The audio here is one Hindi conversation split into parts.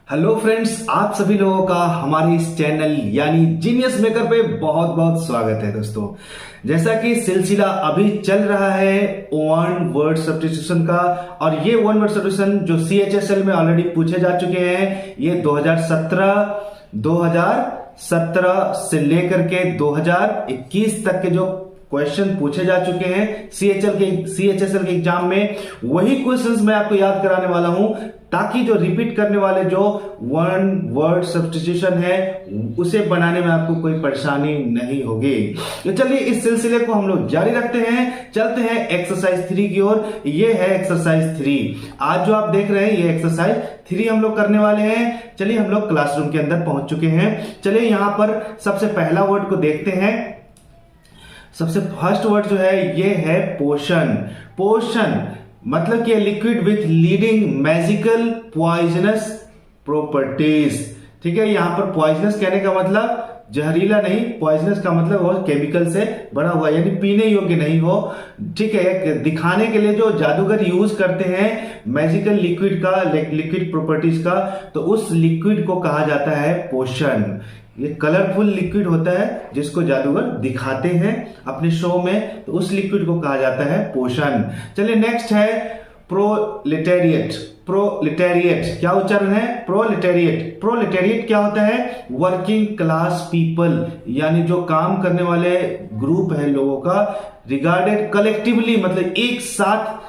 हेलो फ्रेंड्स, आप सभी लोगों का हमारे इस चैनल यानी जीनियस मेकर पे बहुत बहुत स्वागत है। दोस्तों, जैसा कि सिलसिला अभी चल रहा है वन वर्ड सब्स्टिट्यूशन का, और ये वन वर्ड सब्स्टिट्यूशन जो CHSL में ऑलरेडी पूछे जा चुके हैं, ये 2017 से लेकर के 2021 तक के जो क्वेश्चन पूछे जा चुके हैं CHSL के एग्जाम में, वही क्वेश्चंस मैं आपको याद कराने वाला हूं, ताकि जो रिपीट करने वाले जो वन वर्ड सब्स्टिट्यूशन है उसे बनाने में आपको कोई परेशानी नहीं होगी। तो चलिए इस सिलसिले को हम लोग जारी रखते हैं, चलते हैं एक्सरसाइज 3 की ओर। ये है एक्सरसाइज 3। आज जो आप देख रहे हैं ये एक्सरसाइज 3 हम लोग करने वाले हैं। चलिए हम लोग क्लासरूम के अंदर पहुंच चुके हैं। चलिए यहां पर सबसे पहला वर्ड को देखते हैं। सबसे फर्स्ट वर्ड जो है ये है पोशन। पोशन मतलब कि liquid with leading magical poisonous properties. ठीक है, यहां पर पॉइजनस कहने का मतलब जहरीला नहीं, पॉइजनस का मतलब वो केमिकल से बना हुआ, यानी पीने योग्य नहीं हो। ठीक है, दिखाने के लिए जो जादूगर यूज करते हैं मैजिकल लिक्विड का, लिक्विड प्रॉपर्टीज का, तो उस लिक्विड को कहा जाता है पोशन। ये कलरफुल लिक्विड होता है जिसको जादूगर दिखाते हैं अपने शो में, तो उस लिक्विड को कहा जाता है पोशन। चलिए नेक्स्ट है प्रोलेटेरिएट। प्रोलेटेरिएट क्या उच्चारण है? प्रोलेटेरिएट। प्रोलेटेरिएट क्या होता है? वर्किंग क्लास पीपल, यानी जो काम करने वाले ग्रुप है लोगों का, रिगार्डेड कलेक्टिवली, मतलब एक साथ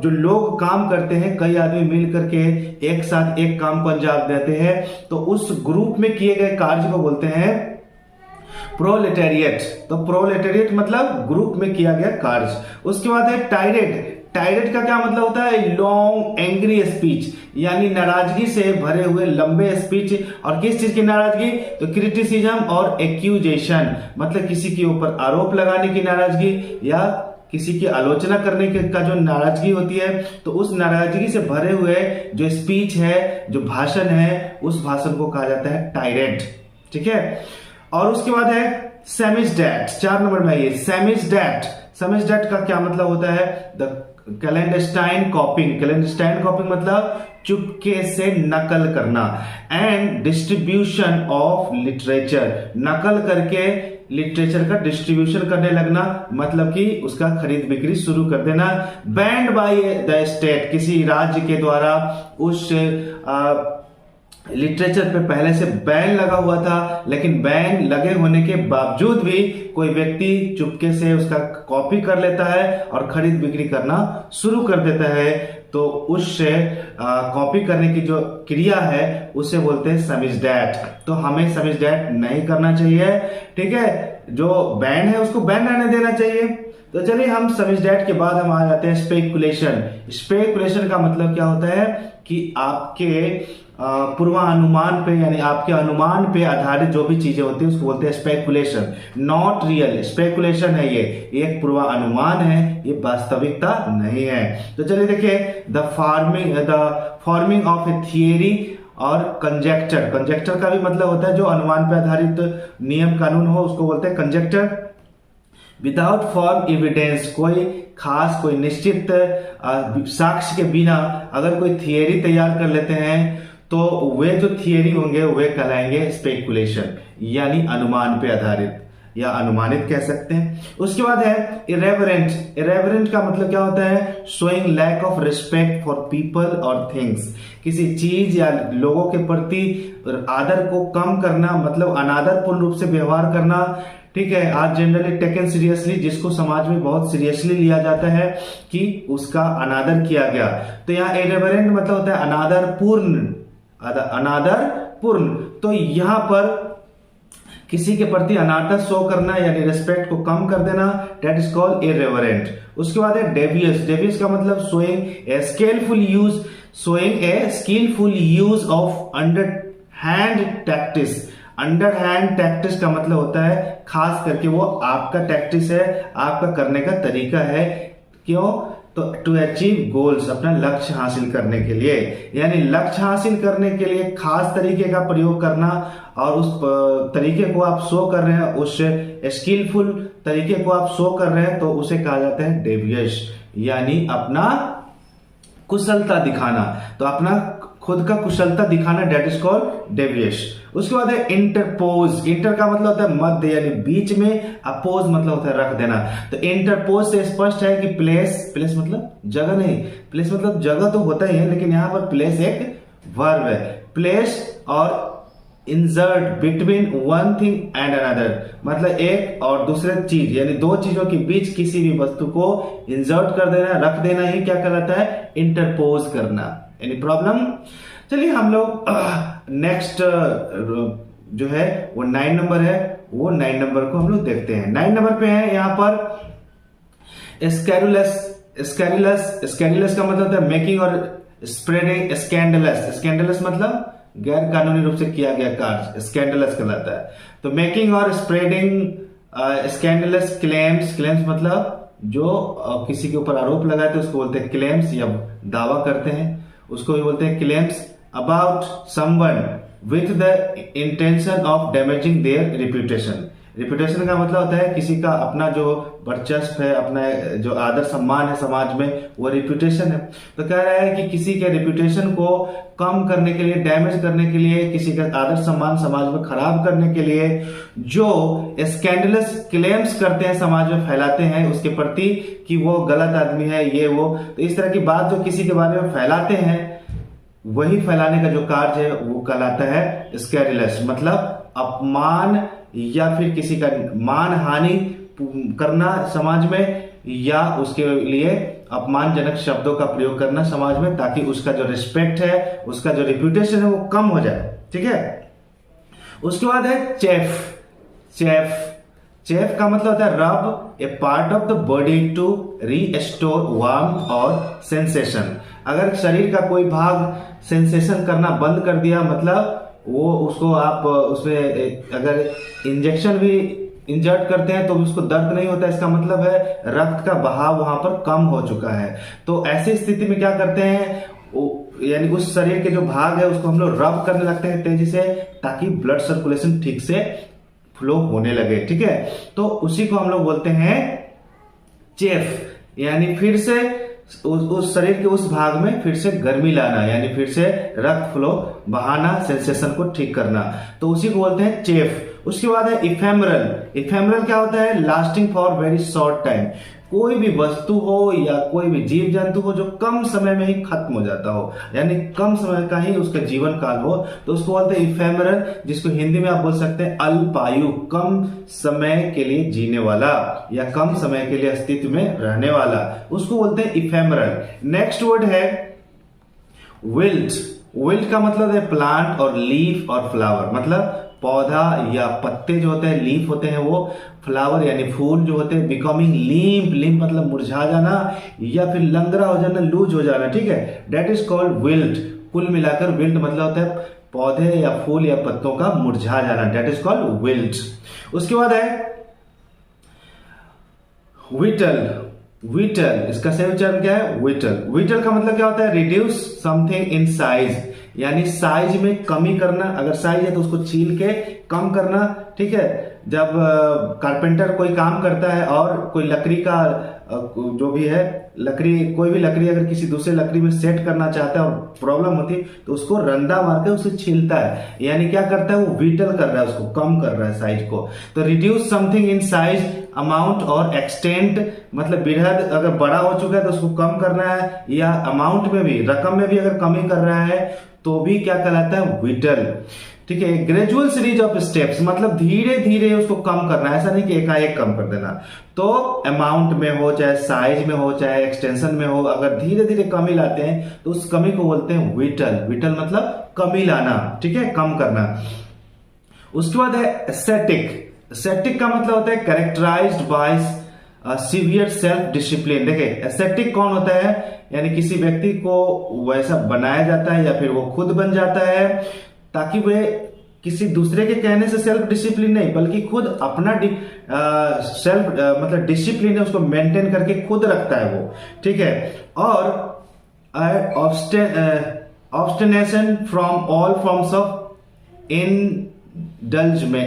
जो लोग काम करते हैं, कई आदमी मिल करके एक साथ एक काम को अंजाम देते हैं, तो उस ग्रुप में किए गए कार्य को बोलते हैं प्रोलेटेरिएट। तो प्रोलेटेरिएट मतलब ग्रुप में किया गया कार्य। उसके बाद है टायरेट। टायरेट का क्या मतलब होता है? लॉन्ग एंग्री स्पीच, यानी नाराजगी से भरे हुए लंबे स्पीच। और किस चीज की नाराजगी? तो क्रिटिसिज्म और एक्यूजेशन, मतलब किसी के ऊपर आरोप लगाने की नाराजगी या किसी की आलोचना करने का जो नाराजगी होती है, तो उस नाराजगी से भरे हुए जो स्पीच है, जो भाषण है, उस भाषण को कहा जाता है टायरेट। ठीक है, और उसके बाद है सेमिस्डेट। 4 नंबर में ये सेमिस्डेट। सेमिस्डेट का क्या मतलब होता है? The clandestine कॉपिंग। क्लैंडस्टाइन कॉपिंग मतलब चुपके से नकल करना। एंड डिस्ट्रीब्यूशन ऑफ लिटरेचर, नकल करके लिटरेचर का डिस्ट्रीब्यूशन करने लगना, मतलब कि उसका खरीद बिक्री शुरू कर देना। बैंड बाय द स्टेट, किसी राज्य के द्वारा उस लिटरेचर पे पहले से बैन लगा हुआ था, लेकिन बैन लगे होने के बावजूद भी कोई व्यक्ति चुपके से उसका कॉपी कर लेता है और खरीद बिक्री करना शुरू कर देता है, तो उससे कॉपी करने की जो क्रिया है उसे बोलते हैं सेमिस्डेट। तो हमें सेमिस्डेट नहीं करना चाहिए। ठीक है, जो बैन है उसको बैन रहने देना चाहिए। तो चलिए हम सेमिस्डेट के बाद हम आ जाते हैं स्पेकुलेशन। स्पेकुलेशन का मतलब क्या होता है कि आपके पूर्वानुमान पे, यानी आपके अनुमान पे आधारित जो भी चीजें होती है उसको बोलते हैं स्पेकुलेशन। नॉट रियल, स्पेकुलेशन है ये एक पूर्वानुमान है, ये वास्तविकता नहीं है। तो चलिए देखिए, the forming of A theory और कंजेक्चर। कंजेक्चर का भी मतलब होता है जो अनुमान पे आधारित नियम कानून हो, उसको बोलते हैं कंजेक्चर। विदाउट फॉर्म एविडेंस, कोई खास कोई निश्चित साक्ष्य के बिना अगर कोई थियरी तैयार कर लेते हैं, तो वे जो थियरी होंगे वे कहलाएंगे स्पेकुलेशन, यानी अनुमान पे आधारित या अनुमानित कह सकते हैं। उसके बाद है इरेवरेंट। इरेवरेंट का मतलब क्या होता है? Showing lack of respect for people और थिंग्स, किसी चीज या लोगों के प्रति आदर को कम करना, मतलब अनादरपूर्ण रूप से व्यवहार करना। ठीक है, आज जनरली टेकन सीरियसली, जिसको समाज में बहुत सीरियसली लिया जाता है कि उसका अनादर किया गया। तो यहाँ इरेवरेंट मतलब होता है अनादरपूर्ण। अनादरपूर्ण, तो यहां पर किसी के प्रति अनादर शो करना, यानी रिस्पेक्ट को कम कर देना, दैट इज कॉल्ड इरेवरेंट। उसके बाद है डेवियस। डेवियस का मतलब showing a skilful use of underhand tactics. Underhand tactics का मतलब होता है खास करके वो आपका टैक्टिस है, आपका करने का तरीका है। क्यों? तो टू अचीव गोल्स, अपना लक्ष्य हासिल करने के लिए, यानी लक्ष्य हासिल करने के लिए खास तरीके का प्रयोग करना, और उस तरीके को आप शो कर रहे हैं, उस स्किलफुल तरीके को आप शो कर रहे हैं, तो उसे कहा जाता है डेवियस, यानी अपना कुशलता दिखाना। तो अपना खुद का कुशलता दिखाना, डेट इज कॉल्ड डेविएश। उसके बाद है इंटरपोज। इंटर का मतलब होता है मध्य यानी बीच में, अपोज मतलब होता है रख देना। तो इंटरपोज से स्पष्ट है कि प्लेस, प्लेस मतलब जगह नहीं, प्लेस मतलब जगह तो होता ही है, लेकिन यहां पर प्लेस एक वर्ब है। प्लेस और insert between one thing and another, मतलब एक और दूसरे चीज यानी दो चीजों के बीच किसी भी वस्तु को इंसर्ट कर देना, रख देना ही क्या कहलाता है, इंटरपोज करना। Any problem? चलिए हम लोग नेक्स्ट जो है वो 9 नंबर है, वो 9 नंबर को हम लोग देखते हैं। 9 नंबर पे है यहाँ पर स्कैरुलस। स्कैरुलस, स्कैरुलस का मतलब होता है मेकिंग और स्प्रेडिंग स्कैंडलस। स्कैंडलस मतलब गैर कानूनी रूप से किया गया कार्य, स्कैंडलस कहलाता है। तो मेकिंग और स्प्रेडिंग स्कैंडलस क्लेम्स। क्लेम्स मतलब जो किसी के ऊपर आरोप लगाते हैं उसको बोलते हैं क्लेम्स, या दावा करते हैं उसको भी बोलते हैं claims about someone with the intention of damaging their reputation. Reputation का मतलब होता है किसी का अपना जो वर्चस्व है, अपना जो आदर सम्मान है समाज में, वो रिप्यूटेशन है। तो कह रहा है कि किसी के रिप्यूटेशन को कम करने के लिए, डैमेज करने के लिए, किसी का आदर सम्मान समाज में खराब करने के लिए जो स्कैंडलस क्लेम्स करते हैं, समाज में फैलाते हैं उसके प्रति कि वो गलत आदमी है, ये वो, तो इस तरह की बात जो किसी के बारे में फैलाते हैं, वही फैलाने का जो कार्य है वो कहलाता है स्कैंडलस। मतलब अपमान या फिर किसी का मान हानि करना समाज में, या उसके लिए अपमानजनक शब्दों का प्रयोग करना समाज में, ताकि उसका जो रिस्पेक्ट है, उसका जो रिप्यूटेशन है वो कम हो जाए। ठीक है। उसके बाद है चेफ। चेफ, चेफ का मतलब होता है rub a part of the body to restore warmth और सेंसेशन। अगर शरीर का कोई भाग सेंसेशन करना बंद कर दिया, मतलब वो उसको आप उसमें अगर इंजेक्शन भी इंजर्ट करते हैं तो उसको दर्द नहीं होता, इसका मतलब है रक्त का बहाव वहां पर कम हो चुका है। तो ऐसी स्थिति में क्या करते हैं, यानी उस शरीर के जो भाग है उसको हम लोग रब करने लगते हैं तेजी से, ताकि ब्लड सर्कुलेशन ठीक से फ्लो होने लगे। ठीक है, तो उसी को हम लोग बोलते हैं चेफ, यानी फिर से उस शरीर के उस भाग में फिर से गर्मी लाना, यानी फिर से रक्त फ्लो बहाना, सेंसेशन को ठीक करना, तो उसी को बोलते हैं चेफ। उसके बाद है इफेमरल। इफेमरल क्या होता है, lasting for very short time. कोई भी वस्तु हो या कोई भी जीव जंतु हो जो कम समय में ही खत्म हो जाता हो, यानी कम समय का ही उसका जीवन काल हो, तो उसको बोलते हैं इफेमरल, जिसको हिंदी में आप बोल सकते हैं अल्पायु, कम समय के लिए जीने वाला या कम समय के लिए अस्तित्व में रहने वाला, उसको बोलते हैं इफेमरल। नेक्स्ट वर्ड है विल्ट। विल्ट का मतलब है प्लांट और लीफ और फ्लावर, मतलब पौधा या पत्ते जो होते हैं, लीफ होते हैं वो, फ्लावर यानी फूल जो होते हैं, बिकमिंग लिम्प। लिम्प मतलब मुरझा जाना या फिर लंगड़ा हो जाना, लूज हो जाना। ठीक है, डेट इज कॉल्ड विल्ट। कुल मिलाकर विल्ट मतलब होता है पौधे या फूल या पत्तों का मुरझा जाना, डेट इज कॉल्ड विल्ट। उसके बाद है विटल। विटल, इसका सही उच्चारण क्या है, विटल। विटल का मतलब क्या होता है, रिड्यूस समथिंग इन साइज, यानी साइज में कमी करना। अगर साइज है तो उसको छील के कम करना। ठीक है, जब कारपेंटर कोई काम करता है और कोई लकड़ी का जो भी है लकड़ी, कोई भी लकड़ी अगर किसी दूसरे लकड़ी में सेट करना चाहता है और प्रॉब्लम होती है तो उसको रंदा मार के उसे छीलता है, यानी क्या करता है, वो विटल कर रहा है, उसको कम कर रहा है साइज को। तो reduce something in size, amount और एक्सटेंट, मतलब बेहद अगर बड़ा हो चुका है तो उसको कम करना है, या अमाउंट में भी, रकम में भी अगर कमी कर रहा है तो भी क्या कहलाता है, विटल। ठीक है, ग्रेजुअल सीरीज ऑफ स्टेप्स, मतलब धीरे धीरे उसको कम करना है, ऐसा नहीं कि एकाएक कम कर देना। तो अमाउंट में हो, चाहे साइज में हो, चाहे एक्सटेंशन में हो, अगर धीरे धीरे कमी लाते हैं तो उस कमी को बोलते हैं विटल। विटल मतलब कमी लाना, ठीक है, कम करना। उसके बाद है एस्थेटिक। एस्थेटिक का मतलब होता है characterised by severe self discipline. देखिए एस्थेटिक कौन होता है, यानी किसी व्यक्ति को वैसा बनाया जाता है या फिर वो खुद बन जाता है ताकि वे किसी दूसरे के कहने से सेल्फ डिसिप्लिन नहीं, बल्कि खुद अपना सेल्फ मतलब डिसिप्लिन है उसको मेंटेन करके खुद रखता है वो। ठीक है, और abstention from all forms of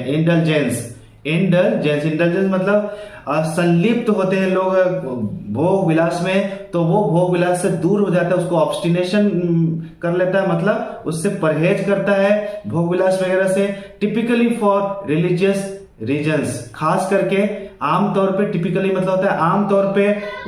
indulgence. Indulgence, indulgence मतलब संलिप्त होते हैं लोग भोग विलास में, तो वो भोग विलास से दूर हो जाता है, उसको ऑब्स्टिनेशन कर लेता है, मतलब उससे परहेज करता है भोग विलास वगैरह से। टिपिकली फॉर रिलीजियस रीजन्स, खास करके आमतौर पे, टिपिकली मतलब होता है आमतौर पे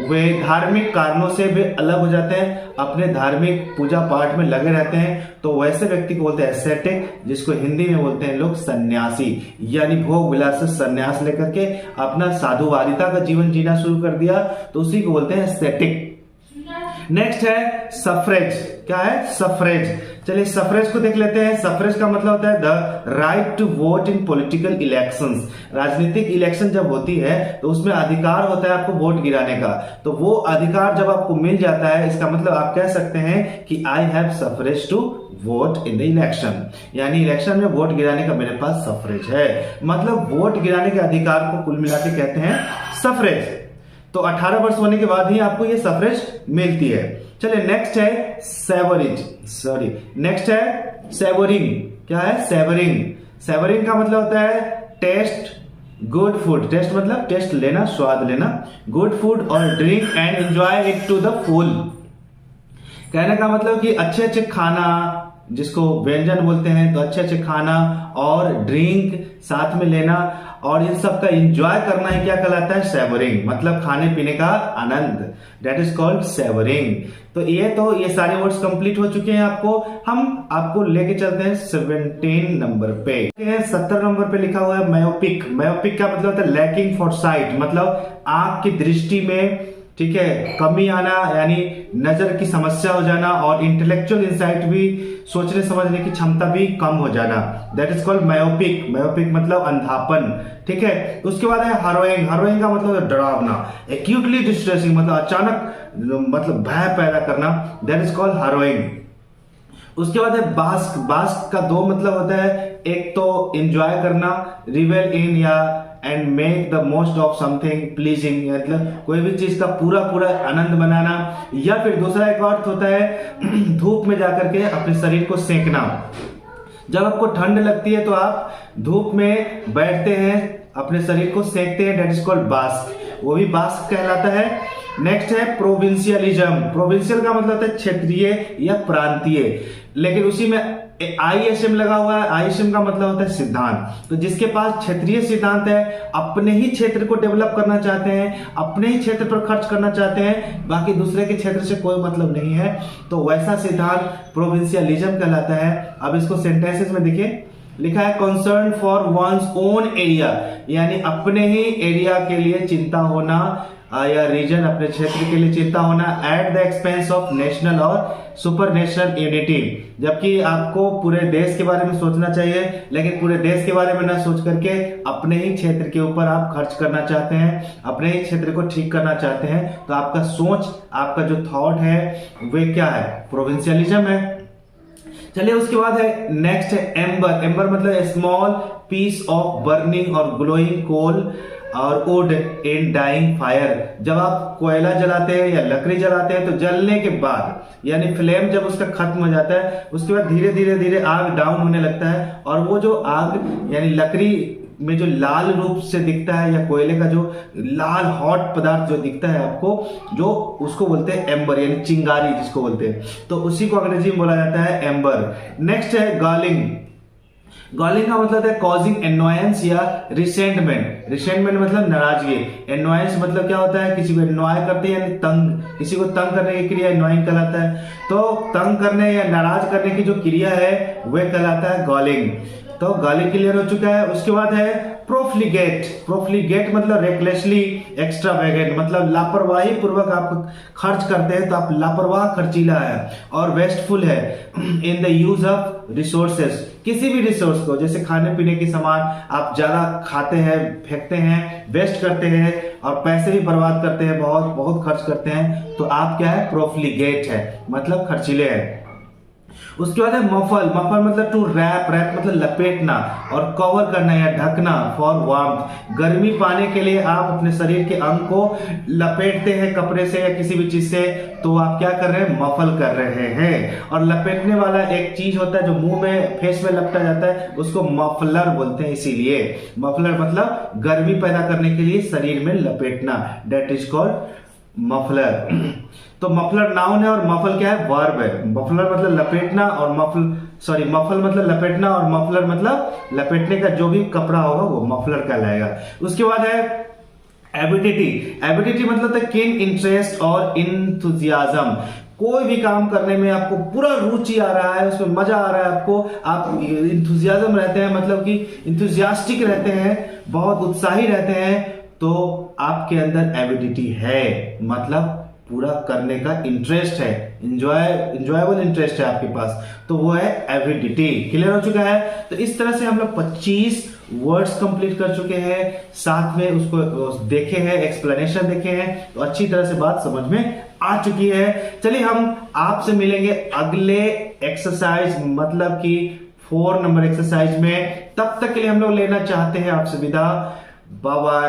वे धार्मिक कारणों से वे अलग हो जाते हैं, अपने धार्मिक पूजा पाठ में लगे रहते हैं, तो वैसे व्यक्ति को बोलते हैं एस्थेटिक, जिसको हिंदी में बोलते हैं लोग सन्यासी, यानी भोग विलास से सन्यास लेकर के अपना साधुवादिता का जीवन जीना शुरू कर दिया, तो उसी को बोलते हैं एस्थेटिक। नेक्स्ट है सफरेज। क्या है? सफरेज। चलिए सफरेज को देख लेते हैं। सफरेज का मतलब होता है the right to vote in political elections. राजनीतिक इलेक्शन जब होती है तो उसमें अधिकार होता है आपको वोट गिराने का, तो वो अधिकार जब आपको मिल जाता है, इसका मतलब आप कह सकते हैं कि I have suffrage to vote in the election, यानी इलेक्शन में वोट गिराने का मेरे पास सफरेज है, मतलब वोट गिराने के अधिकार को कुल मिला के कहते हैं सफरेज। तो 18 वर्ष होने के बाद ही आपको ये सफरेज मिलती है। चलिए नेक्स्ट है सेवरेज, सॉरी नेक्स्ट है सेवरिंग। क्या है? सेवरिंग। सेवरिंग का मतलब होता है टेस्ट गुड फूड। टेस्ट मतलब टेस्ट लेना, स्वाद लेना, गुड फूड और drink and enjoy it to the full. कहने का मतलब कि अच्छे अच्छे खाना, जिसको व्यंजन बोलते हैं, तो अच्छे अच्छे खाना और ड्रिंक साथ में लेना और इन सब का एंजॉय करना ही क्या कहलाता है? सेवरिंग, मतलब खाने पीने का आनंद, दैट इज कॉल्ड सेवरिंग। तो ये सारे वर्ड्स कंप्लीट हो चुके हैं आपको। हम आपको लेके चलते हैं 17 नंबर पे। 70 नंबर पे लिखा हुआ है मायोपिक। मायोपिक का मतलब होता है लैकिंग फॉर साइट, मतलब आंख की दृष्टि में, ठीक है, कमी आना, यानी नजर की समस्या हो जाना, और इंटेलेक्चुअल इंसाइट भी, सोचने समझने की क्षमता भी कम हो जाना, that is called myopic. Myopic मतलब अंधापन, ठीक है। उसके बाद है हारोइंग। हारोइंग का मतलब है डरावना, एक्यूटली डिस्ट्रेसिंग मतलब अचानक मतलब भय पैदा करना, दैट इज कॉल्ड हारोइंग। उसके बाद है बास्क। बास्क का दो मतलब होता है, एक तो एंजॉय करना, रिवेल इन या and make the most of something pleasing, मतलब कोई भी चीज का पूरा पूरा आनंद बनाना, या फिर दूसरा एक अर्थ होता है धूप में जाकर के अपने शरीर को सेंकना। जब आपको ठंड लगती है तो आप धूप में बैठते हैं, अपने शरीर को सेंकते हैं, दैट इज कॉल्ड बास्क, वो भी बास्क कहलाता है। नेक्स्ट है प्रोविंशियलिज्म। प्रोविंशियल का मतलब होता है क्षेत्रीय या प्रांतीय, लेकिन उसी में आईएसएम लगा हुआ है। आईएसएम का मतलब होता है सिद्धांत। तो जिसके पास क्षेत्रीय सिद्धांत है, अपने ही क्षेत्र को डेवलप करना चाहते हैं, अपने ही क्षेत्र पर खर्च करना चाहते हैं, बाकी दूसरे के क्षेत्र से कोई मतलब नहीं है, तो वैसा सिद्धांत प्रोविंशियलिज्म कहलाता है। अब इसको सेंटेंसेस में देखिए, लिखा है concern for one's own area, यानी अपने ही एरिया के लिए चिंता होना, या रीजन अपने क्षेत्र के लिए चिंता होना, at the expense of national और सुपर नेशनल यूनिटी। जबकि आपको पूरे देश के बारे में सोचना चाहिए, लेकिन पूरे देश के बारे में ना सोच करके अपने ही क्षेत्र के ऊपर आप खर्च करना चाहते हैं, अपने ही क्षेत्र को ठीक करना चाहते हैं, तो आपका सोच, आपका जो थॉट है वे क्या है? प्रोविंशियलिज्म है। चलिए उसके बाद है नेक्स्ट है एम्बर। एम्बर मतलब स्मॉल पीस ऑफ बर्निंग और ग्लोइंग कोल और वुड इन डाइंग फायर। जब आप कोयला जलाते हैं या लकड़ी जलाते हैं, तो जलने के बाद, यानी फ्लेम जब उसका खत्म हो जाता है, उसके बाद धीरे धीरे धीरे आग डाउन होने लगता है, और वो जो आग यानी लकड़ी में जो लाल रूप से दिखता है, या कोयले का जो लाल हॉट पदार्थ जो दिखता है आपको, जो उसको बोलते हैं एम्बर, यानी चिंगारी जिसको बोलते हैं, तो उसी को अंग्रेजी में बोला जाता है एम्बर। नेक्स्ट है गॉलिंग। गॉलिंग का मतलब है कॉजिंग एनोयंस या रिसेंटमेंट। रिसेंटमेंट मतलब नाराजगी, एनोयंस मतलब क्या होता है? किसी को एनोय करते हैं, यानी तंग, किसी को तंग करने की क्रिया एनोइंग कहलाता है। तो तंग करने या नाराज करने की जो क्रिया है वह कहलाता है गॉलिंग। तो गॉलिंग क्लियर हो चुका है। उसके बाद है प्रोफ्लिगेट। प्रोफ्लिगेट मतलब रेकलेसली एक्स्ट्रावेगेंट, मतलब लापरवाही पूर्वक आप खर्च करते हैं, तो आप लापरवाह खर्चीला है और वेस्टफुल है in the use of resources. किसी भी रिसोर्स को, जैसे खाने पीने की सामान आप ज्यादा खाते हैं, फेंकते हैं, वेस्ट करते हैं और पैसे भी बर्बाद करते हैं, बहुत बहुत खर्च करते हैं, तो आप क्या है? प्रोफ्लिगेट है, मतलब खर्चीले हैं। उसके बाद है मफल। मफल मतलब टू रैप, रैप मतलब लपेटना और कवर करना या ढकना फॉर वार्मथ। गर्मी पाने के लिए आप अपने शरीर के अंग को लपेटते हैं कपड़े से या किसी भी चीज से, तो आप क्या कर रहे हैं, मफल कर रहे हैं। और लपेटने वाला एक चीज होता है जो मुंह में, फेस में लपटा जाता है, उसको मफलर बोलते हैं। इसीलिए मफलर मतलब गर्मी पैदा करने के लिए शरीर में लपेटना, दैट इज कॉल्ड मफलर। तो मफलर नाउन है और मफल क्या है, वर्ब है। मफलर मतलब लपेटना और मफल मतलब लपेटना और मफलर मतलब लपेटने का जो भी कपड़ा होगा वो मफलर कहलाएगा। उसके बाद है एबिलिटी। एबिलिटी मतलब था कीन इंटरेस्ट और इंथुजियाज्म। कोई भी काम करने में आपको पूरा रुचि आ रहा है, उसमें मजा आ रहा है आपको, आप इंथुजियाज्म रहते हैं, मतलब कि इंथुजियास्टिक रहते हैं, बहुत उत्साही रहते हैं, तो आपके अंदर एबिलिटी है, मतलब पूरा करने का इंटरेस्ट है, इंजॉयबल इंटरेस्ट है आपके पास, तो वो है एबिलिटी। क्लियर हो चुका है। तो इस तरह से हम लोग 25 वर्ड्स कंप्लीट कर चुके हैं, साथ में उसको देखे हैं, एक्सप्लेनेशन देखे हैं, तो अच्छी तरह से बात समझ में आ चुकी है। चलिए हम आपसे मिलेंगे अगले एक्सरसाइज, मतलब कि 4 नंबर एक्सरसाइज में। तब तक के लिए हम लोग लेना चाहते हैं आपसे विदा। Bye bye.